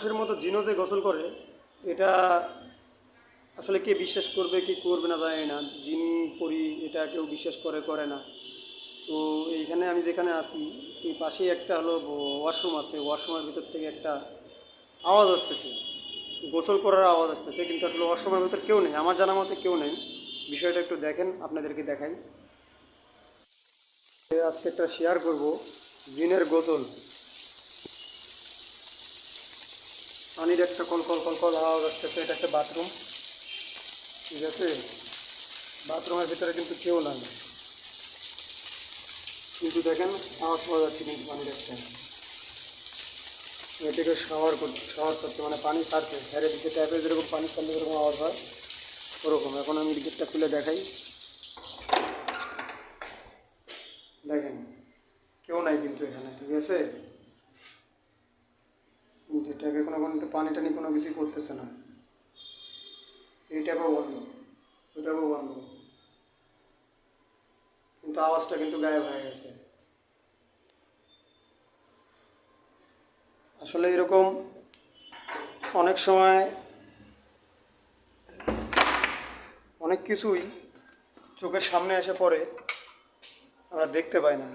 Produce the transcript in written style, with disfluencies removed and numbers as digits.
মানুষের মতো জিনও যে গোসল করে এটা আসলে কে বিশ্বাস করবে কি করবে না জানি না। জিন পরি এটা কেউ বিশ্বাস করে করে না। তো এইখানে আমি যেখানে আছি এই পাশেই একটা হলো ওয়াশরুম আছে, ওয়াশরুমের ভিতর থেকে একটা আওয়াজ আসতেছে, গোসল করার আওয়াজ আসতেছে, কিন্তু আসলে ওয়াশরুমের ভিতর কেউ নেই, আমার জানা মতে কেউ নেই। বিষয়টা একটু দেখেন, আপনাদেরকে দেখাই। আজকে একটা শেয়ার করব জিনের গোসল। পানির একটা কল কল কল কল আওয়াজ আসতেছে, এটা একটা বাথরুম, ঠিক আছে। বাথরুমের ভিতরে কিন্তু কেউ নাই, কিন্তু দেখেন আওয়াজ পাওয়া যাচ্ছে কিন্তু পানির একটা। এটাকে শাওয়ার করছে মানে পানি ছাড়ছে, ঝেড়ে দিচ্ছে, ট্যাপে যেরকম পানি ছাড়লে যেরকম আওয়াজ হয় ওরকম। এখন আমি গেটটা খুলে দেখাই, দেখেন কেউ নাই কিন্তু এখানে, ঠিক আছে। যে ট্যাপে কোনো কিন্তু পানি টানি কোনো কিছুই করতেছে না, এই ট্যাপও বন্ধ, ওই ট্যাপও বন্ধ, কিন্তু আওয়াজটা কিন্তু গায়েব হয়ে গেছে। আসলে এরকম অনেক সময় অনেক কিছুই চোখের সামনে এসে পড়ে, আমরা দেখতে পাই না।